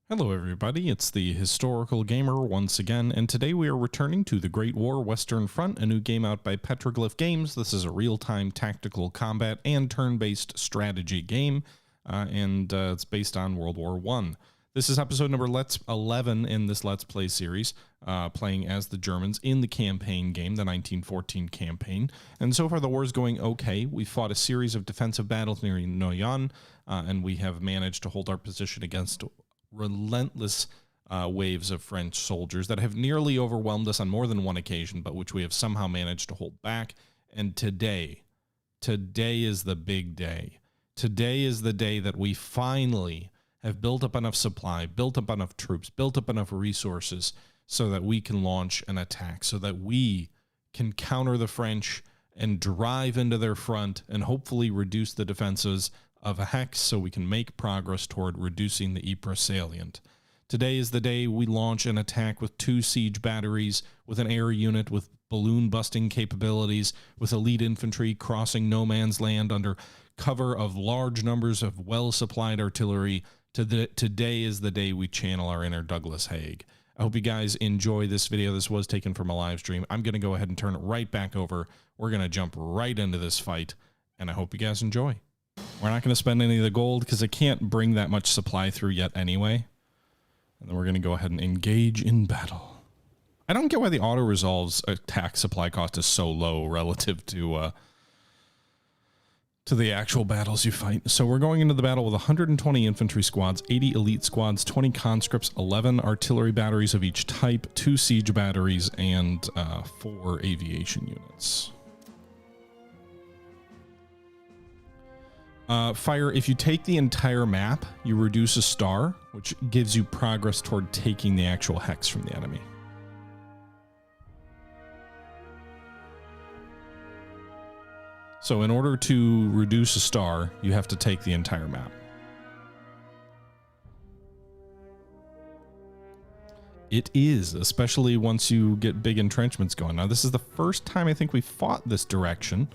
Hello everybody, it's the Historical Gamer once again, and today we are returning to the Great War Western Front, a new game out by Petroglyph Games. This is a real-time tactical combat and turn-based strategy game, and it's based on World War I. This is episode number 11 in this Let's Play series, playing as the Germans in the campaign game, the 1914 campaign. And so far the war is going okay. We fought a series of defensive battles near Noyon, and we have managed to hold our position against relentless waves of French soldiers that have nearly overwhelmed us on more than one occasion, but which we have somehow managed to hold back. And today is the big day. Today is the day that we finally have built up enough supply, built up enough troops, built up enough resources so that we can launch an attack, so that we can counter the French and drive into their front and hopefully reduce the defenses of a hex so we can make progress toward reducing the Ypres salient. Today is the day we launch an attack with 2 siege batteries, with an air unit with balloon busting capabilities, with elite infantry crossing no man's land under cover of large numbers of well-supplied artillery. Today is the day we channel our inner Douglas Haig. I hope you guys enjoy this video. This was taken from a live stream. I'm going to go ahead and turn it right back over. We're going to jump right into this fight, and I hope you guys enjoy. We're not going to spend any of the gold because I can't bring that much supply through yet anyway. And then we're going to go ahead and engage in battle. I don't get why the auto-resolve's attack supply cost is so low relative to the actual battles you fight. So we're going into the battle with 120 infantry squads, 80 elite squads, 20 conscripts, 11 artillery batteries of each type, 2 siege batteries, and 4 aviation units. Fire, if you take the entire map, you reduce a star, which gives you progress toward taking the actual hex from the enemy. So in order to reduce a star, you have to take the entire map. It is, especially once you get big entrenchments going. Now, this is the first time I think we fought this direction.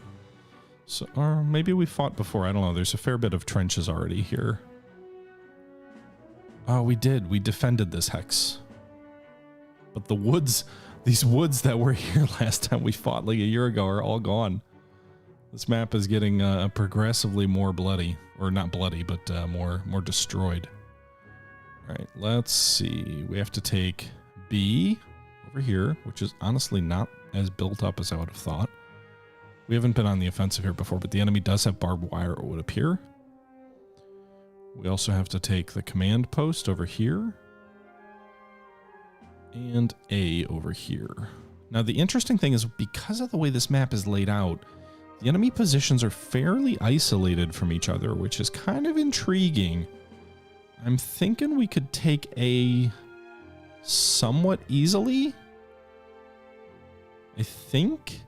So, or maybe we fought before. I don't know. There's a fair bit of trenches already here. Oh, we did. We defended this hex. But the woods, these woods that were here last time we fought like a year ago are all gone. This map is getting progressively more bloody. Or not bloody, but more destroyed. All right, let's see. We have to take B over here, which is honestly not as built up as I would have thought. We haven't been on the offensive here before, but the enemy does have barbed wire, it would appear. We also have to take the command post over here. And A over here. Now, the interesting thing is, because of the way this map is laid out, the enemy positions are fairly isolated from each other, which is kind of intriguing. I'm thinking we could take A somewhat easily. I think.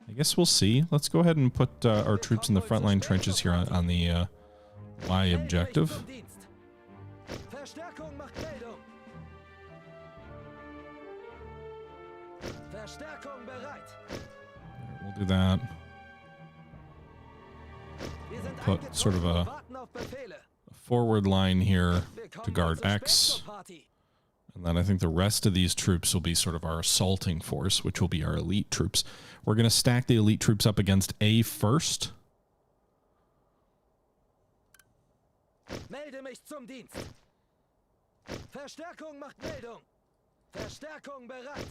I guess we'll see. Let's go ahead and put our troops in the frontline trenches here on the Y objective. We'll do that. Put sort of a forward line here to guard X. And then I think the rest of these troops will be sort of our assaulting force, which will be our elite troops. We're going to stack the elite troops up against A first. Melde mich zum Dienst. Verstärkung macht Meldung. Verstärkung bereit.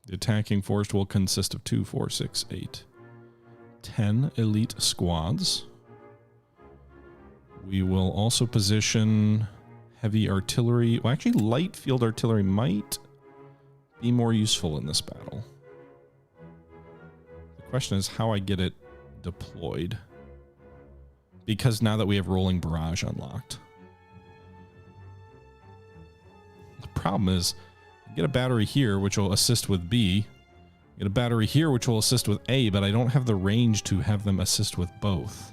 The attacking force will consist of 2, 4, 6, 8, 10 elite squads. We will also position heavy artillery. Well, actually, light field artillery might be more useful in this battle. The question is how I get it deployed. Because now that we have rolling barrage unlocked. The problem is, I get a battery here, which will assist with B. I get a battery here, which will assist with A, but I don't have the range to have them assist with both.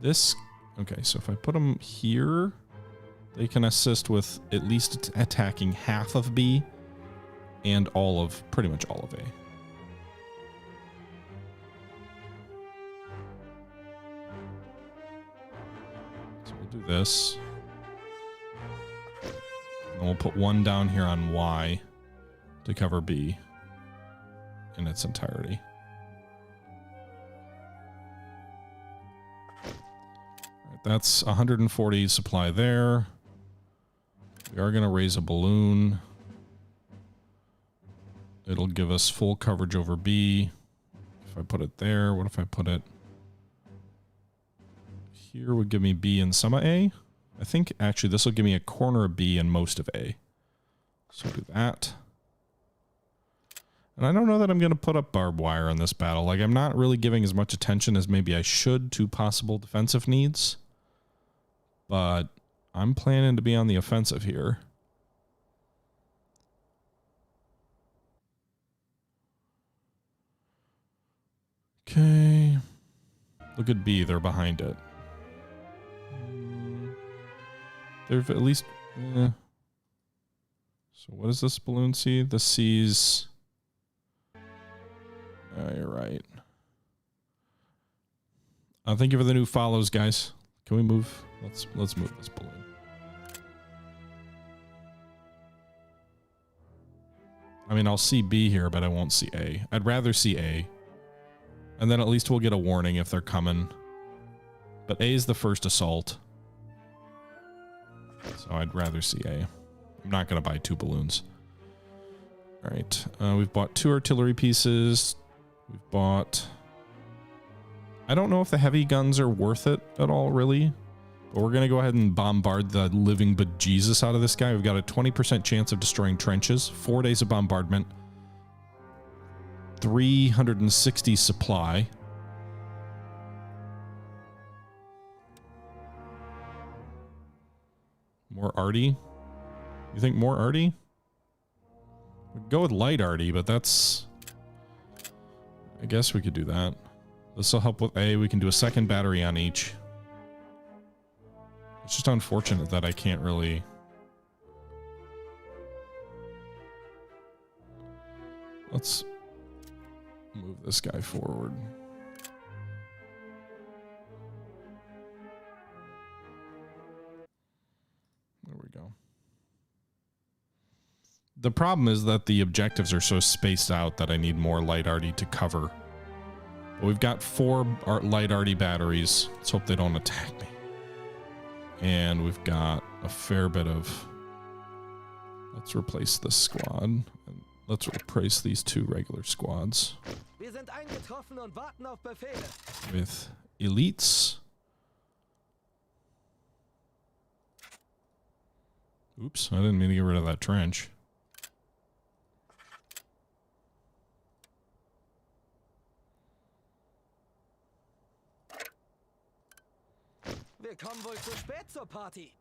This, okay, so if I put them here, they can assist with at least attacking half of B and pretty much all of A. We'll do this. And we'll put one down here on Y to cover B in its entirety. Right, that's 140 supply there. We are going to raise a balloon. It'll give us full coverage over B. If I put it there, what if I put it here? Would give me B and some of A. I think actually this will give me a corner of B and most of A. So do that. And I don't know that I'm going to put up barbed wire in this battle. Like, I'm not really giving as much attention as maybe I should to possible defensive needs. But I'm planning to be on the offensive here. Okay. Look at B, they're behind it. They're at least... So what does this balloon see? This sees... Oh, you're right. Thank you for the new follows, guys. Can we move? Let's move this balloon. I mean, I'll see B here, but I won't see A. I'd rather see A. And then at least we'll get a warning if they're coming. But A is the first assault. So I'd rather see A. I'm not going to buy 2 balloons. All right. We've bought 2 artillery pieces. We've bought... I don't know if the heavy guns are worth it at all, really. But we're going to go ahead and bombard the living bejesus out of this guy. We've got a 20% chance of destroying trenches. 4 days of bombardment. 360 supply. More arty? You think more arty? We'd go with light arty, but that's... I guess we could do that. This will help with A. We can do a second battery on each. It's just unfortunate that I can't really... Let's move this guy forward. There we go. The problem is that the objectives are so spaced out that I need more light arty to cover. But we've got 4 light arty batteries. Let's hope they don't attack me. And we've got a fair bit of... Let's replace this squad. And let's replace these 2 regular squads. Wir sind eingetroffen und warten auf Befehle. With elites. Oops, I didn't mean to get rid of that trench. Wir kommen wohl zu spät zur Party.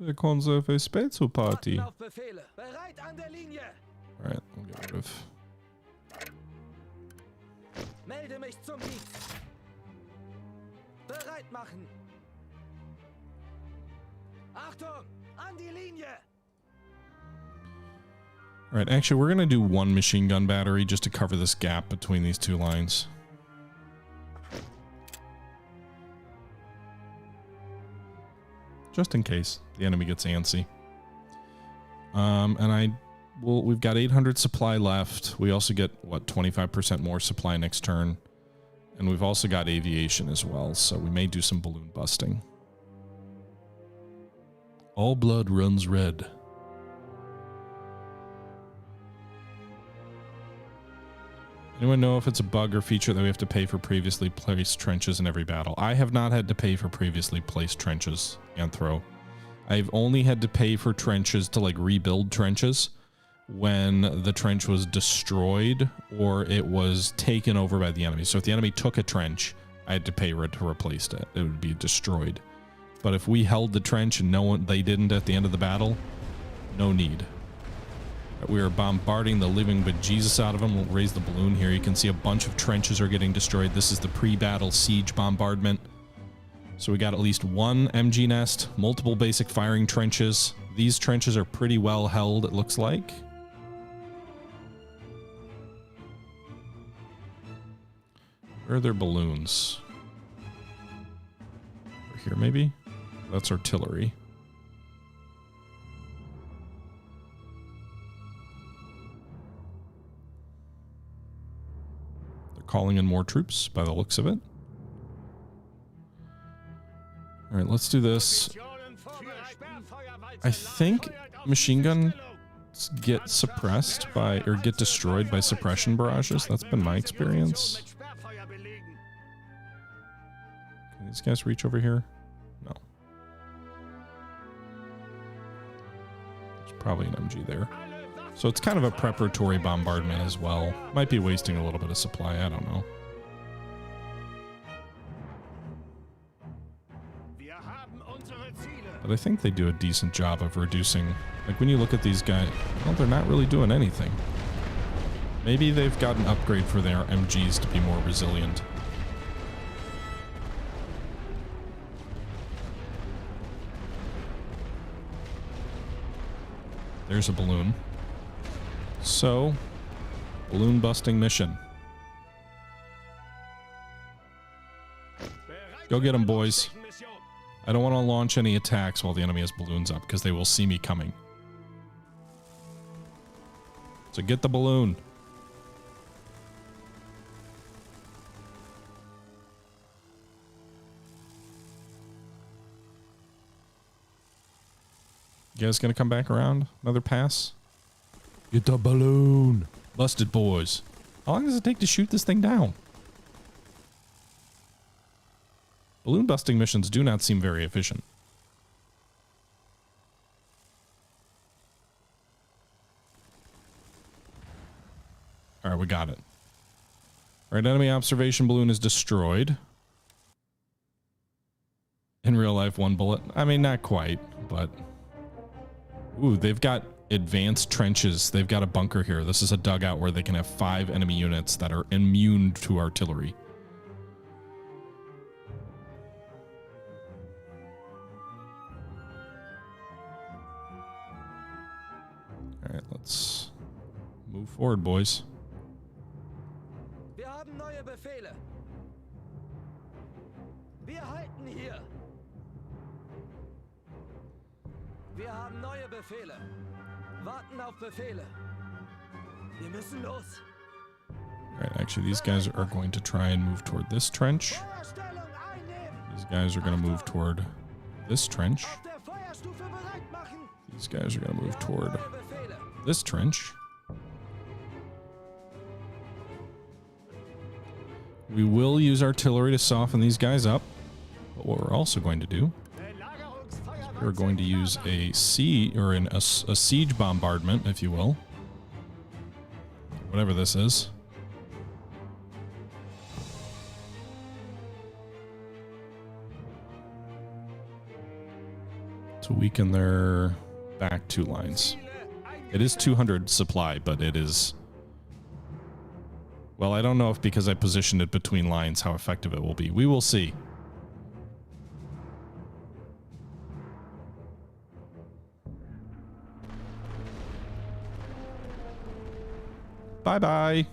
Wir kommen so viel spät zur Party. Warten auf Befehle. Bereit an der Linie. Alright, we'll get rid of... Melde mich zum Dienst. Bereit machen. Achtung, an die Linie. Alright, actually we're gonna do 1 machine gun battery just to cover this gap between these 2 lines. Just in case the enemy gets antsy. And we've got 800 supply left. We also get, what, 25% more supply next turn. And we've also got aviation as well, so we may do some balloon busting. All blood runs red. Anyone know if it's a bug or feature that we have to pay for previously placed trenches in every battle? I have not had to pay for previously placed trenches, Anthro. I've only had to pay for trenches to like rebuild trenches when the trench was destroyed or it was taken over by the enemy. So if the enemy took a trench, I had to pay to replace it. It would be destroyed. But if we held the trench and they didn't at the end of the battle, no need. We are bombarding the living bejesus out of them. We'll raise the balloon here. You can see a bunch of trenches are getting destroyed. This is the pre-battle siege bombardment. So we got at least 1 MG nest, multiple basic firing trenches. These trenches are pretty well held, it looks like. Where are their balloons? They're here, maybe? That's artillery. They're calling in more troops by the looks of it. All right, let's do this. I think machine guns get suppressed by, or get destroyed by suppression barrages. That's been my experience. Can these guys reach over here? No. There's probably an MG there. So it's kind of a preparatory bombardment as well. Might be wasting a little bit of supply, I don't know. But I think they do a decent job of reducing, like when you look at these guys, well, they're not really doing anything. Maybe they've got an upgrade for their MGs to be more resilient. There's a balloon. So, balloon busting mission. Go get them, boys. I don't want to launch any attacks while the enemy has balloons up, because they will see me coming. So get the balloon. You guys gonna come back around? Another pass? Get the balloon. Busted, boys. How long does it take to shoot this thing down? Balloon busting missions do not seem very efficient. Alright, we got it. Alright, enemy observation balloon is destroyed. In real life, 1 bullet. I mean, not quite, but... Ooh, they've got advanced trenches. They've got a bunker here. This is a dugout where they can have 5 enemy units that are immune to artillery. Alright, let's move forward, boys. Wir haben neue Befehle. Wir halten hier. Wir haben neue Befehle. Warten auf Befehle. Wir müssen los. Alright, actually these guys are going to try and move toward this trench. These guys are going to move toward this trench. These guys are going to move toward this trench. We will use artillery to soften these guys up. But what we're also going to do, we're going to use a siege bombardment, if you will. Whatever this is. To weaken their back 2 lines. It is 200 supply, but it is... Well, I don't know if because I positioned it between lines how effective it will be. We will see. Bye-bye.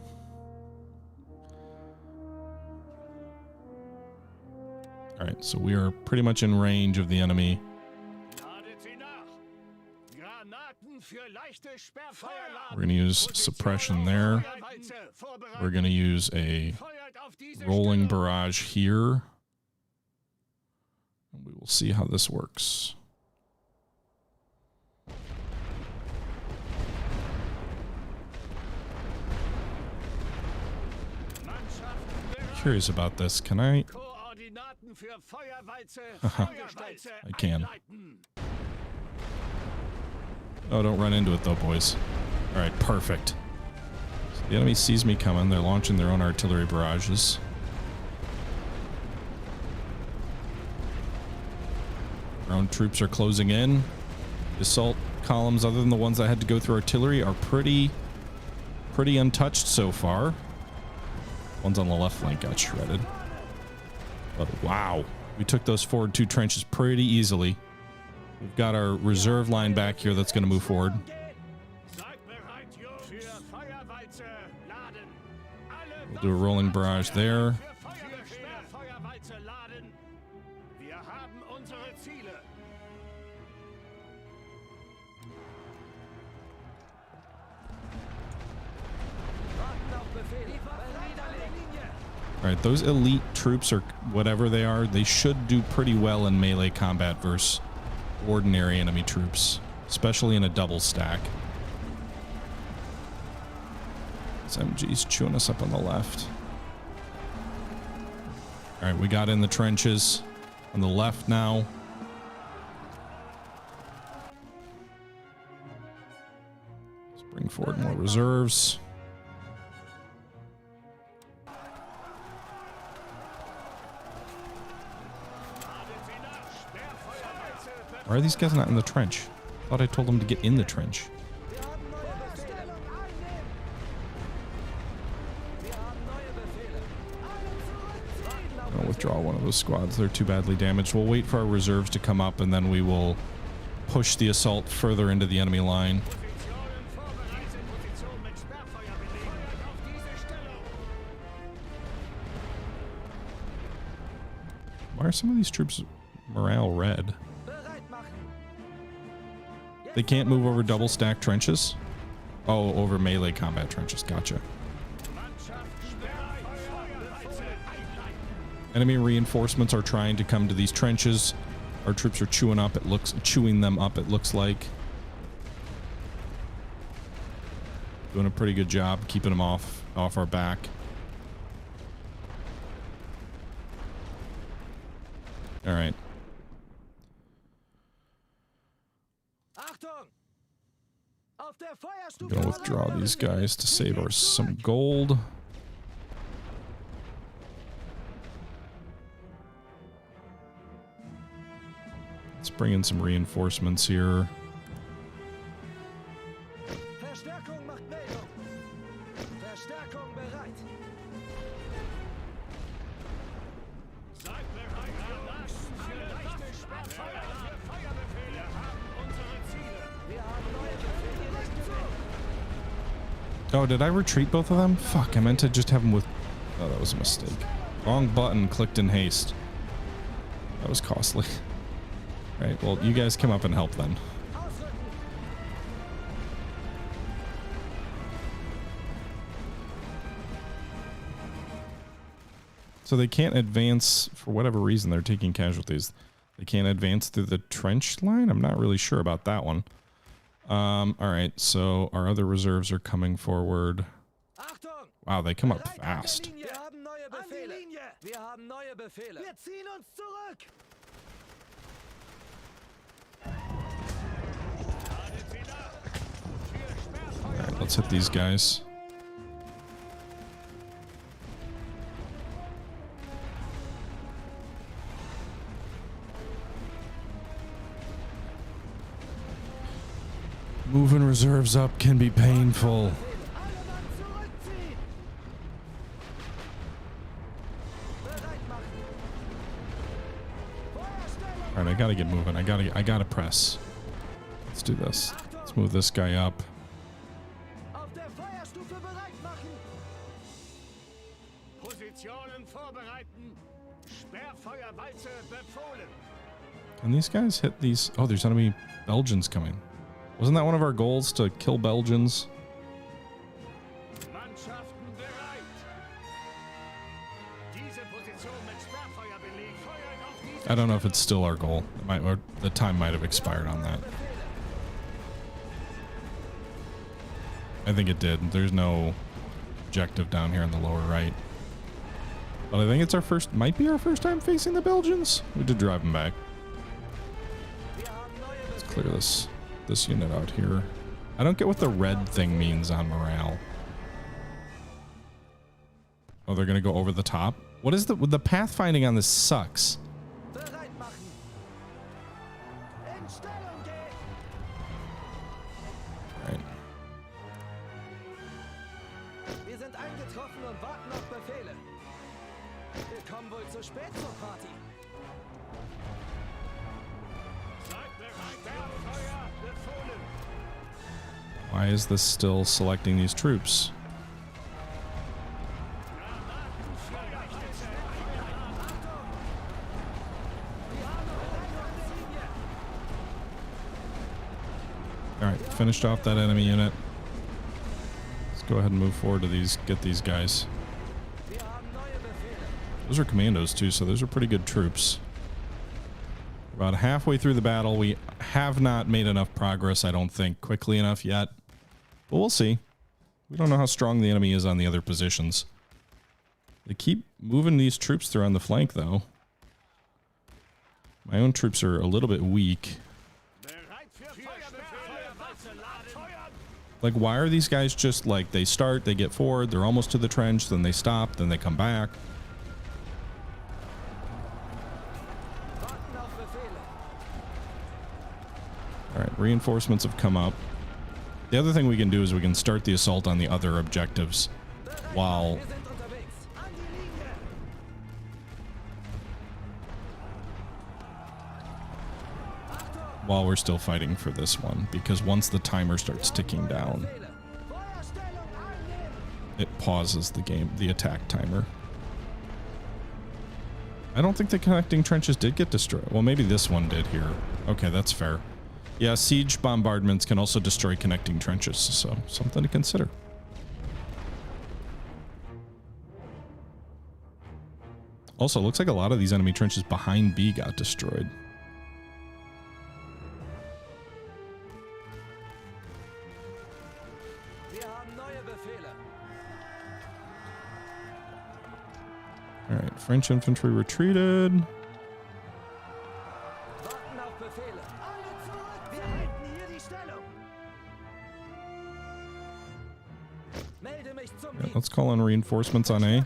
Alright, so we are pretty much in range of the enemy. We're going to use suppression there. We're going to use a rolling barrage here. And we will see how this works. Curious about this. Can I? I can. Oh, don't run into it though, boys. Alright, perfect. So the enemy sees me coming. They're launching their own artillery barrages. Our own troops are closing in. The assault columns, other than the ones that had to go through artillery, are pretty untouched so far. Ones on the left flank got shredded. But wow, we took those forward 2 trenches pretty easily. We've got our reserve line back here that's going to move forward. We'll do a rolling barrage there. Wir haben unsere Ziele. Warten auf Befehl. Bereit, Linie. All right, those elite troops or whatever they are, they should do pretty well in melee combat versus ordinary enemy troops, especially in a double stack. This MG's chewing us up on the left. All right, we got in the trenches on the left now. Let's bring forward more reserves. Why are these guys not in the trench? I thought I told them to get in the trench. I'll withdraw one of those squads. They're too badly damaged. We'll wait for our reserves to come up and then we will push the assault further into the enemy line. Why are some of these troops morale red? They can't move over double stack trenches? Oh, over melee combat trenches. Gotcha. Enemy reinforcements are trying to come to these trenches. Our troops are chewing them up, it looks like. Doing a pretty good job keeping them off our back. All right. I'm gonna withdraw these guys to save us some gold. Let's bring in some reinforcements here. Oh, did I retreat both of them? Fuck, I meant to just have them with... Oh, that was a mistake. Wrong button, clicked in haste. That was costly. Right, well, you guys come up and help then. So they can't advance, for whatever reason, they're taking casualties. They can't advance through the trench line? I'm not really sure about that one. Alright, so our other reserves are coming forward. Wow, they come up fast. Alright, let's hit these guys. Moving reserves up can be painful. All right, I gotta get moving. I gotta press. Let's do this. Let's move this guy up. Can these guys hit these? Oh, there's enemy Belgians coming. Wasn't that one of our goals, to kill Belgians? I don't know if it's still our goal. Or the time might have expired on that. I think it did. There's no objective down here in the lower right. But I think it's our first, might be our first time facing the Belgians. We did drive them back. Let's clear this unit out here. I don't get what the red thing means on morale. Oh, they're gonna go over the top. What is the pathfinding on this sucks. Right. Wir sind eingetroffen und warten auf Befehle. Wir kommen wohl zu spät zur Party. Why is this still selecting these troops? Alright, finished off that enemy unit. Let's go ahead and move forward to these, get these guys. Those are commandos too, so those are pretty good troops. About halfway through the battle, we have not made enough progress, I don't think, quickly enough yet. But we'll see. We don't know how strong the enemy is on the other positions. They keep moving these troops through on the flank, though. My own troops are a little bit weak. Like, why are these guys just like, they start, they get forward, they're almost to the trench, then they stop, then they come back. Alright, reinforcements have come up. The other thing we can do is we can start the assault on the other objectives while we're still fighting for this one, because once the timer starts ticking down, it pauses the game, the attack timer. I don't think the connecting trenches did get destroyed. Well, maybe this one did here. Okay, that's fair. Yeah, siege bombardments can also destroy connecting trenches, so something to consider. Also, it looks like a lot of these enemy trenches behind B got destroyed. Alright, French infantry retreated. Yeah, let's call in reinforcements on A.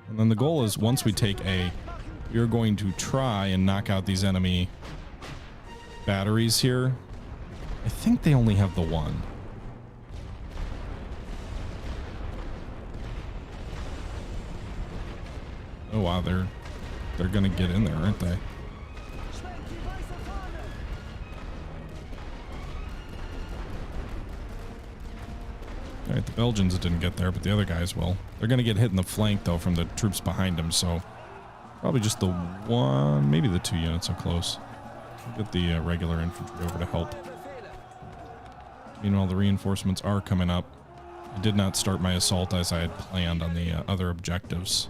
And then the goal is, once we take A, we're going to try and knock out these enemy batteries here. I think they only have the one. Oh wow, they're gonna get in there, aren't they? Alright, the Belgians didn't get there, but the other guys will. They're gonna get hit in the flank though from the troops behind them, so probably just the one, maybe the 2 units are close. We'll get the regular infantry over to help. Meanwhile, the reinforcements are coming up. I did not start my assault as I had planned on the other objectives.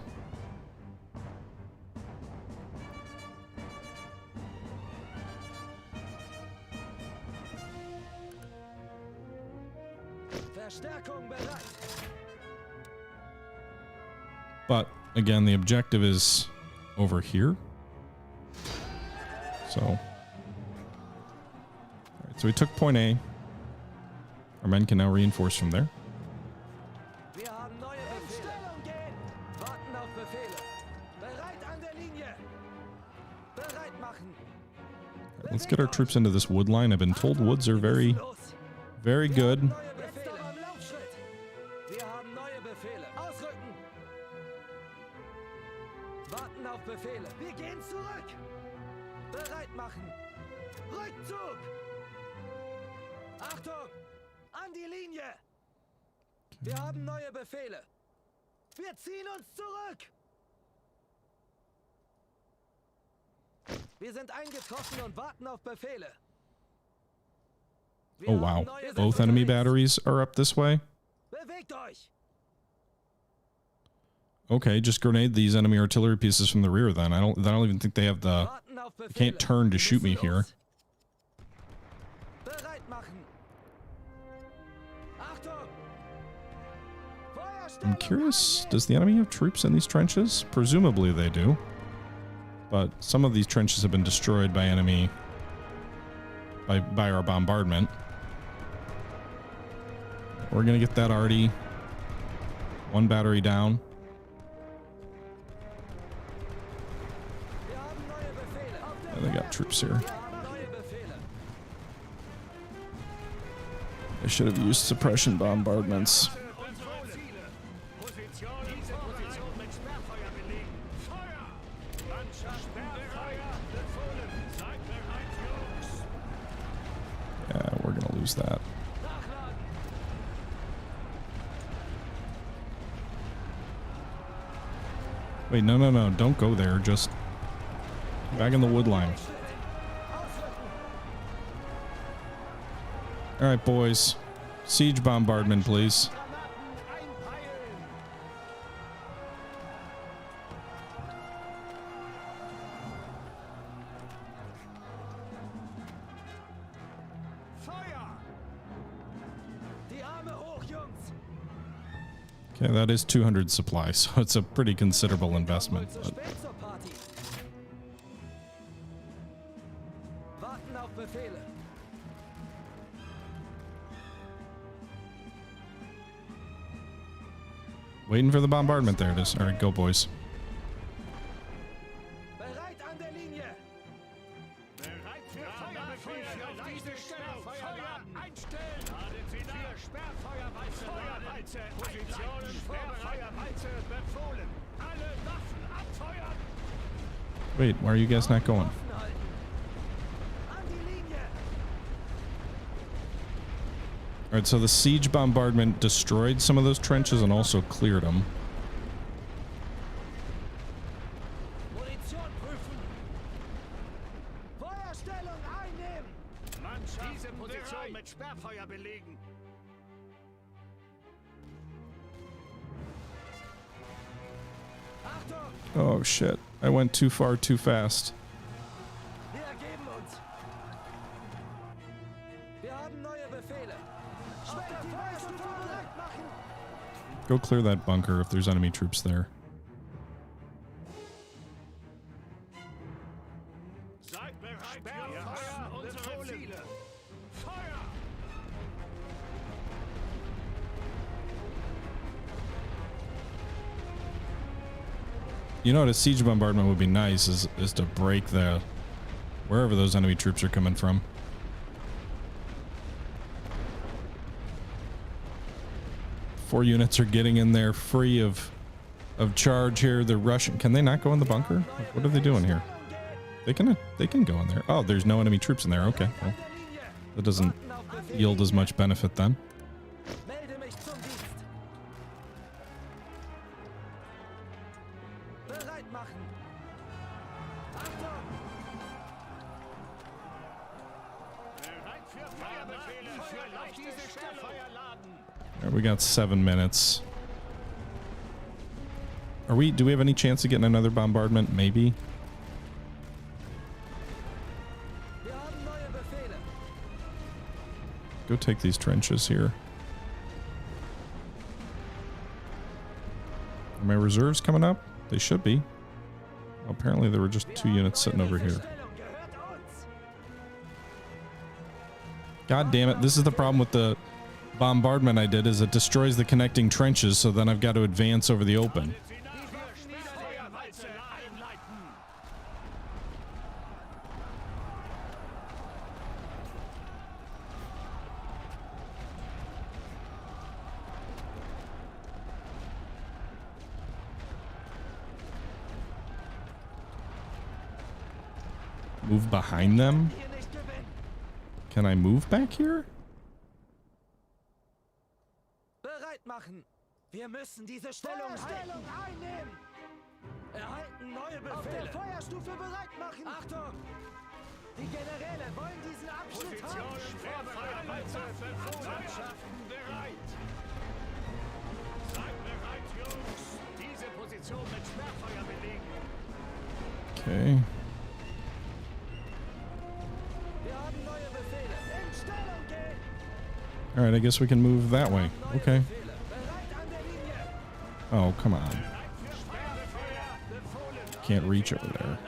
But again, the objective is over here. So, all right, so we took point A. Our men can now reinforce from there. Right, let's get our troops into this wood line. I've been told woods are very, very good. Wir gehen zurück! Bereit machen! Rückzug! Achtung! An die Linie! Wir haben neue Befehle! Wir ziehen uns zurück! Wir sind eingetroffen und warten auf Befehle! Oh wow, both enemy batteries are up this way? Bewegt euch! Okay, just grenade these enemy artillery pieces from the rear then. I don't even think they have the... They can't turn to shoot me here. I'm curious, does the enemy have troops in these trenches? Presumably they do. But some of these trenches have been destroyed by enemy... by our bombardment. We're gonna get that already. One battery down. They got troops here. I should have used suppression bombardments. Yeah, we're gonna lose that. Wait, no, don't go there. Just back in the wood line. All right, boys. Siege bombardment, please. Okay, that is 200 supplies, so it's a pretty considerable investment. But waiting for the bombardment. There it is. All right, go, boys. Wait, why are you guys not going? Alright, so the siege bombardment destroyed some of those trenches and also cleared them. Oh shit, I went too far too fast. Go clear that bunker if there's enemy troops there. You know what a siege bombardment would be nice is to break the wherever those enemy troops are coming from. Four units are getting in there free of charge here. They're rushing. Can they not go in the bunker? What are they doing here? They can go in there. Oh, there's no enemy troops in there. Okay, well, that doesn't yield as much benefit then. We got 7 minutes. Do we have any chance of getting another bombardment? Maybe. Go take these trenches here. Are my reserves coming up? They should be. Well, apparently there were just 2 units sitting over here. God damn it. This is the problem with the bombardment I did, is it destroys the connecting trenches, so then I've got to advance over the open. Move behind them? Can I move back here? Wir müssen diese Stellung einnehmen. Erhalten neue Befehle. Auf der Feuerstufe bereit machen. Achtung! Die Generäle wollen diesen Abschnitt haben. Mannschaften bereit. Seid bereit, Jungs. Diese Position mit Sperrfeuer belegen. Okay. Wir haben neue Befehle. In Stellung gehen. All right, I guess we can move that way. Okay. Oh, come on. Can't reach over there.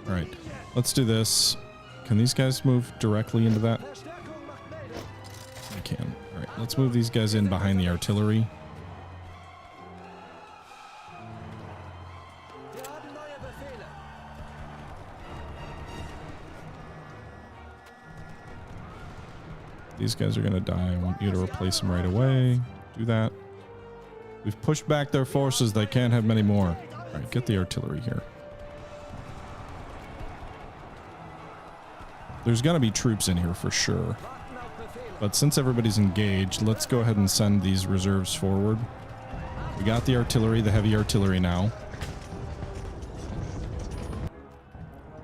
All right, let's do this. Can these guys move directly into that? They can. All right, let's move these guys in behind the artillery. These guys are going to die. I want you to replace them right away. Do that. We've pushed back their forces. They can't have many more. All right, get the artillery here. There's going to be troops in here for sure. But since everybody's engaged, let's go ahead and send these reserves forward. We got the artillery, the heavy artillery now.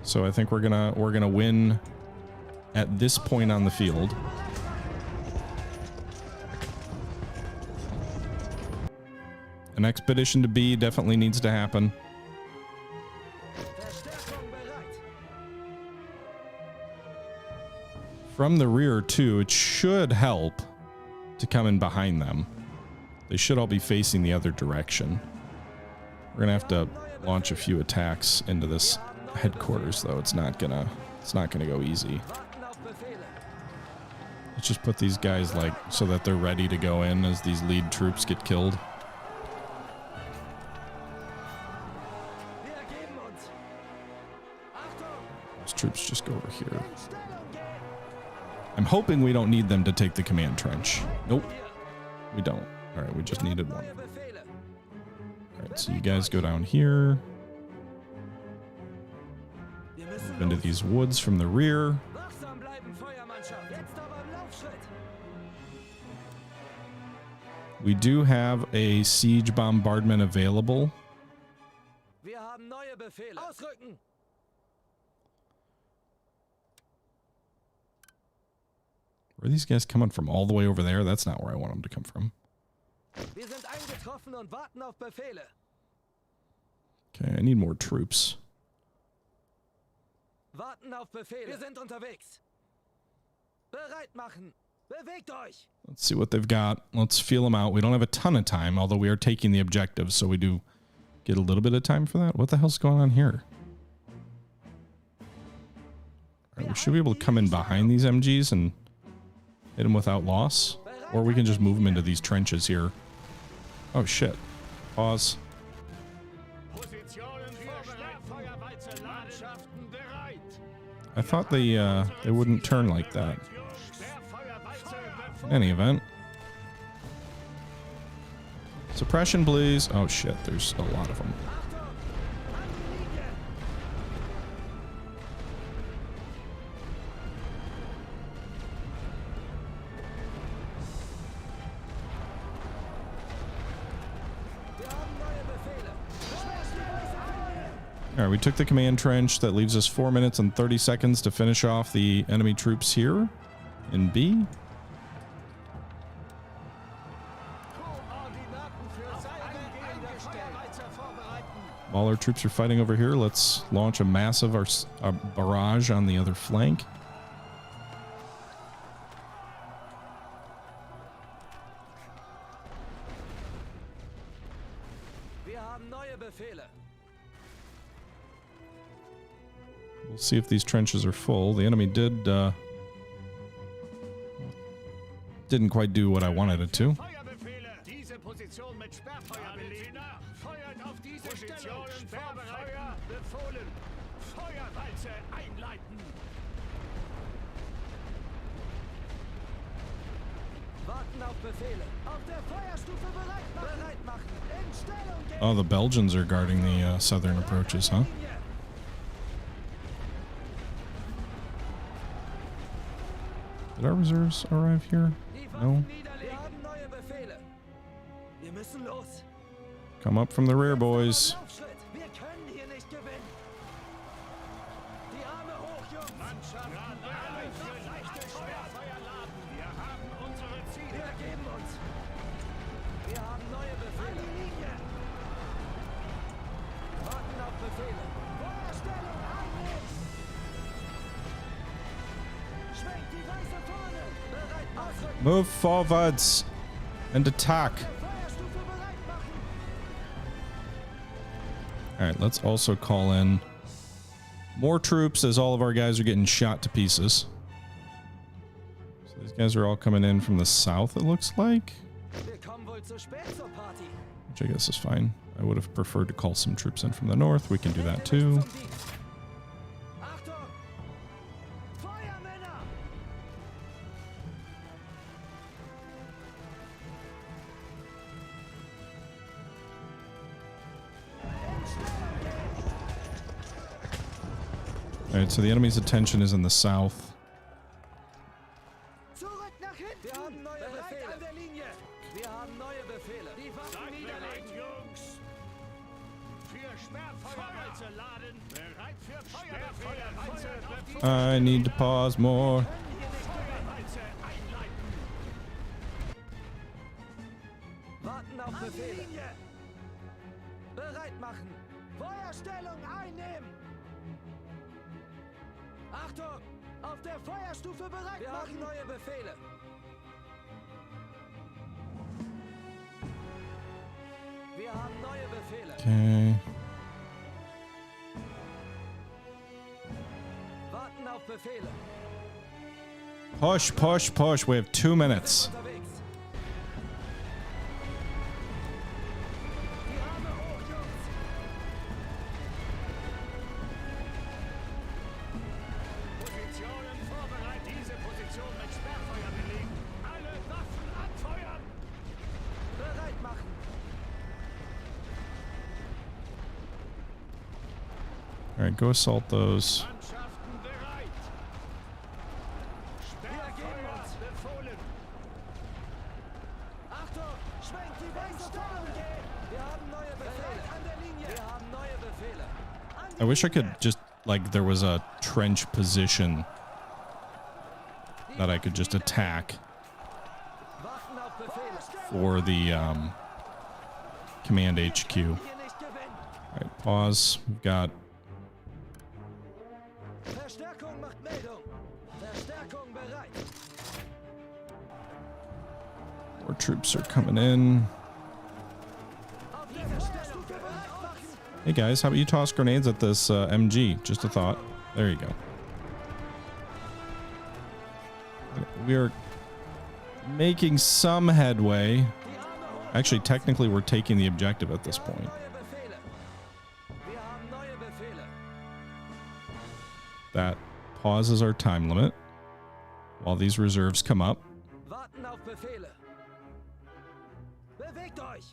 So I think we're gonna win at this point on the field. An expedition to B definitely needs to happen. From the rear too, it should help to come in behind them. They should all be facing the other direction. We're gonna have to launch a few attacks into this headquarters though. It's not gonna go easy. Let's just put these guys like so that they're ready to go in as these lead troops get killed. Those troops just go over here. I'm hoping we don't need them to take the command trench. Nope, we don't. All right, we just needed one. All right, so you guys go down here. Move into these woods from the rear. We do have a siege bombardment available. Where are these guys coming from? All the way over there? That's not where I want them to come from. Okay, I need more troops. Let's see what they've got. Let's feel them out. We don't have a ton of time, although we are taking the objective, so we do get a little bit of time for that. What the hell's going on here? All right, we should be able to come in behind these MGs and hit them without loss. Or we can just move them into these trenches here. Oh shit. Pause. I thought they wouldn't turn like that. In any event. Suppression, please. Oh shit, there's a lot of them. All right, we took the command trench. That leaves us 4 minutes and 30 seconds to finish off the enemy troops here in B. While our troops are fighting over here, let's launch a massive barrage on the other flank. We'll see if these trenches are full. The enemy didn't quite do what I wanted it to. Oh, the Belgians are guarding the southern approaches, huh? Did our reserves arrive here? No. Come up from the rear, boys. Move forwards and attack. All right, let's also call in more troops as all of our guys are getting shot to pieces. So these guys are all coming in from the south, it looks like. Which I guess is fine. I would have preferred to call some troops in from the north. We can do that too. Alright, so the enemy's attention is in the south. Sperrfeuerwalze laden. Bereit für Feuerbefehle. I need to pause more. Feuerwalze einleiten. Warten auf Befehle. Bereit machen. Feuerstellung einnehmen. Achtung! Auf der Feuerstufe bereit machen. Wir haben neue Befehle. Wir haben neue Befehle. Okay. Warten auf Befehle. Push, push, push. We have 2 minutes. Unterwegs. Die Arme hoch, Jungs. Positionen vorbereitet. Diese Position mit Sperrfeuer belegen. Alle Waffen anfeuern. Bereit machen. All right, go assault those. Mannschaften bereit. Sperrfeuer befohlen. Achtung! Schwenkt die Weststellung. Wir haben neue Befehle. An der Linie. Wir haben neue Befehle. I wish I could just, like, there was a trench position that I could just attack Warten auf Befehle. for the command HQ. Hier nicht gewinnen. All right, pause. We've got Verstärkung macht Meldung. Verstärkung bereit. more troops are coming in. Auf der Feuerstufe bereit machen. Hey guys, how about you toss grenades at this MG? Just a thought. There you go. We are making some headway. Die Arme hoch. Actually, technically, we're taking the objective at this point. Neue Befehle. Wir haben neue Befehle. That pauses our time limit while these reserves come up. Warten auf Befehle. Bewegt euch.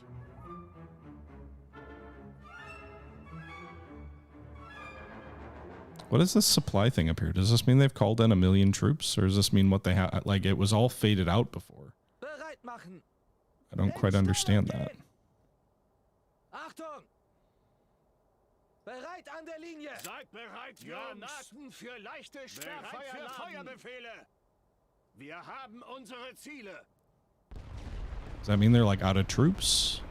What is this supply thing up here? Does this mean they've called in 1 million troops, or does this mean what they have? Like, it was all faded out before. Bereit machen. I don't quite understand that. Achtung! Bereit an der Linie. Seid bereit, Granaten für leichte Feuerbefehle. Wir haben unsere Ziele. Does that mean they're like out of troops?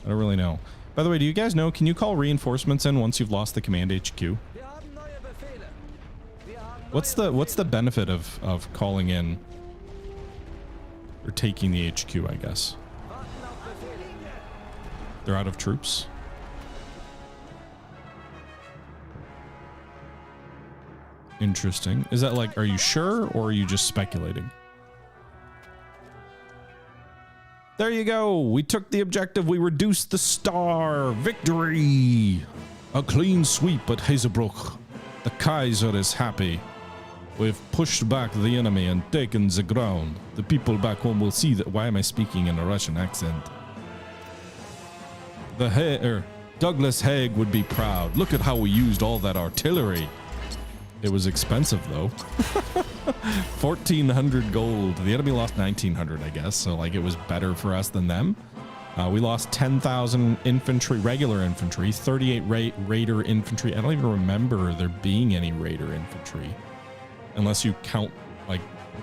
I don't really know. By the way, do you guys know, can you call reinforcements in once you've lost the command HQ? Wir haben neue Befehle. Wir haben What's the benefit of calling in or taking the HQ, I guess? Warten auf Befehle. They're out of troops. Interesting. Is that like, are you sure, or are you just speculating? There you go. We took the objective. We reduced the star. Victory. A clean sweep at Hazebrook. The Kaiser is happy. We've pushed back the enemy and taken the ground. The people back home will see that. Why am I speaking in a Russian accent? Douglas Haig would be proud. Look at how we used all that artillery. It was expensive, though. 1,400 gold. The enemy lost 1,900, I guess. So, like, it was better for us than them. We lost 10,000 infantry, regular infantry, 38 raider infantry. I don't even remember there being any raider infantry. Unless you count, like,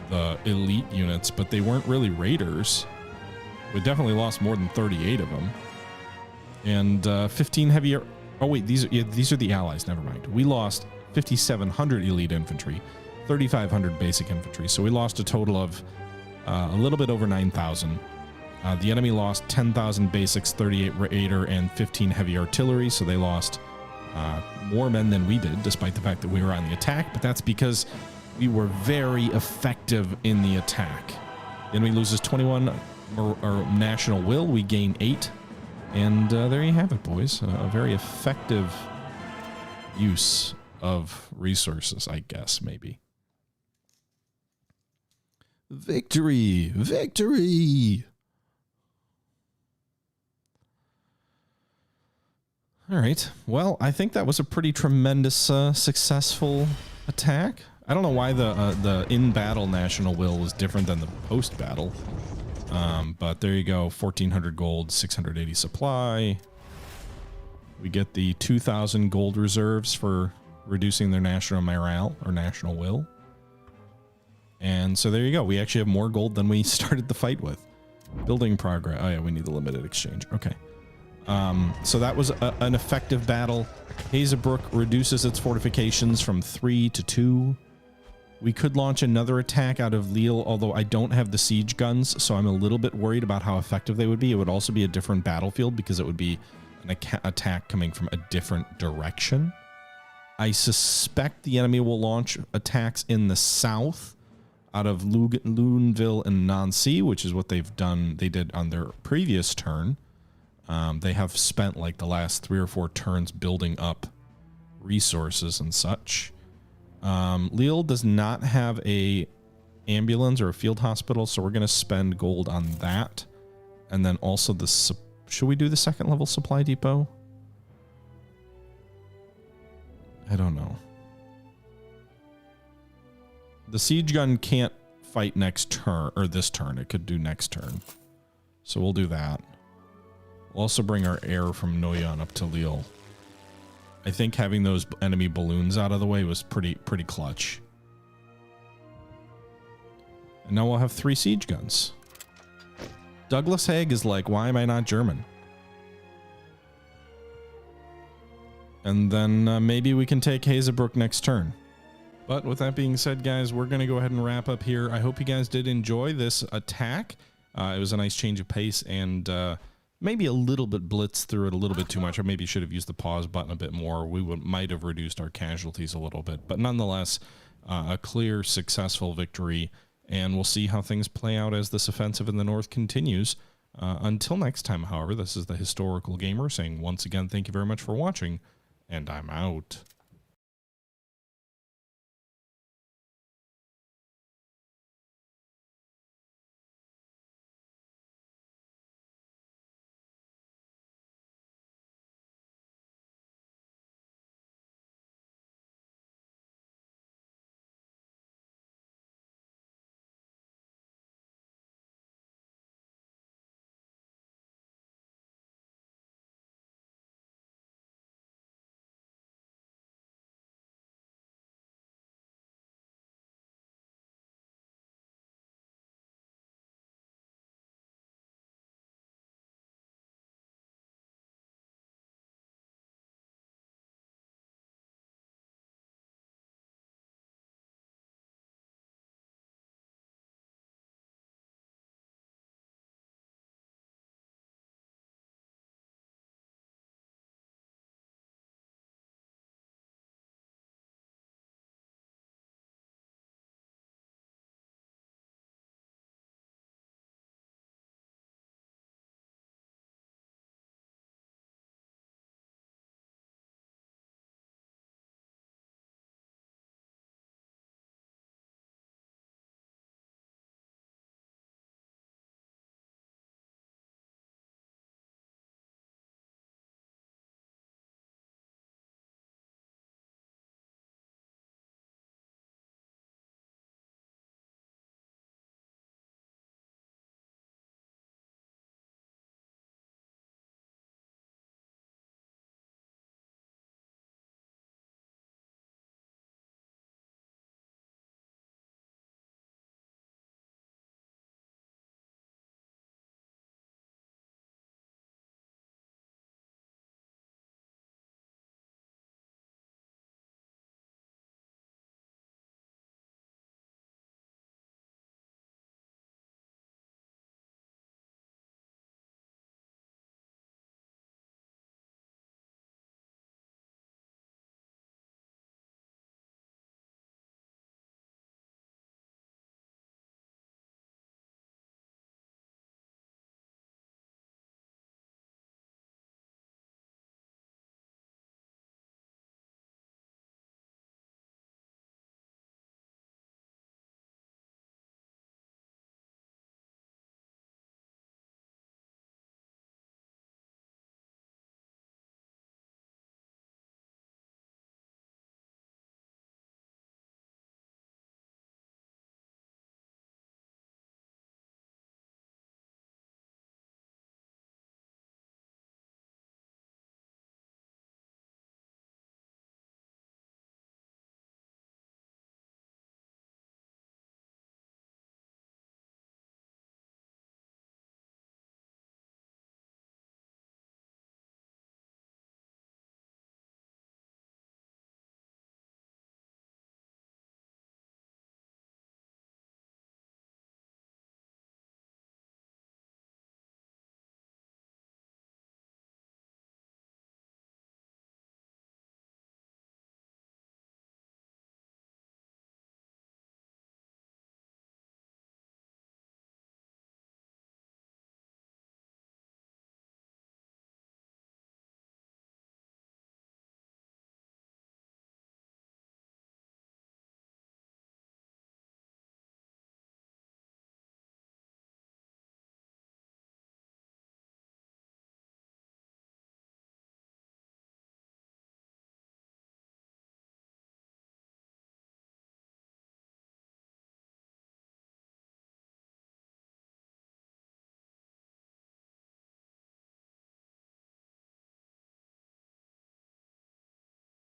the elite units. But they weren't really raiders. We definitely lost more than 38 of them. And 15 heavier... Oh, wait, these are the allies. Never mind. We lost 5,700 elite infantry, 3,500 basic infantry. So we lost a total of a little bit over 9,000. The enemy lost 10,000 basics, 38 raider, and 15 heavy artillery. So they lost more men than we did, despite the fact that we were on the attack. But that's because we were very effective in the attack. The enemy loses 21 national will. We gain 8. And there you have it, boys. A very effective use of resources, I guess, maybe. Victory! Victory! All right. Well, I think that was a pretty tremendous, successful attack. I don't know why the in-battle national will is different than the post-battle. But there you go. 1,400 gold, 680 supply. We get the 2,000 gold reserves for reducing their national morale or national will. And so there you go. We actually have more gold than we started the fight with. Building progress. Oh yeah, we need the limited exchange. Okay. So that was an effective battle. Hazebrook reduces its fortifications from 3 to 2. We could launch another attack out of Lille, although I don't have the siege guns, so I'm a little bit worried about how effective they would be. It would also be a different battlefield because it would be an attack coming from a different direction. I suspect the enemy will launch attacks in the south out of Luneville and Nancy, which is what they've done. They did on their previous turn. They have spent like the last 3 or 4 turns building up resources and such. Lille does not have a ambulance or a field hospital, so we're going to spend gold on that. And then also the should we do the second level supply depot? I don't know. The siege gun can't fight next turn or this turn. It could do next turn. So we'll do that. We'll also bring our air from Noyon up to Lille. I think having those enemy balloons out of the way was pretty clutch. And now we'll have 3 siege guns. Douglas Haig is like, why am I not German? And then maybe we can take Hazebrook next turn. But with that being said, guys, we're going to go ahead and wrap up here. I hope you guys did enjoy this attack. It was a nice change of pace and maybe a little bit blitz through it a little bit too much. Or maybe should have used the pause button a bit more. We might have reduced our casualties a little bit. But nonetheless, a clear, successful victory. And we'll see how things play out as this offensive in the north continues. Until next time, however, this is the Historical Gamer saying once again, thank you very much for watching. And I'm out.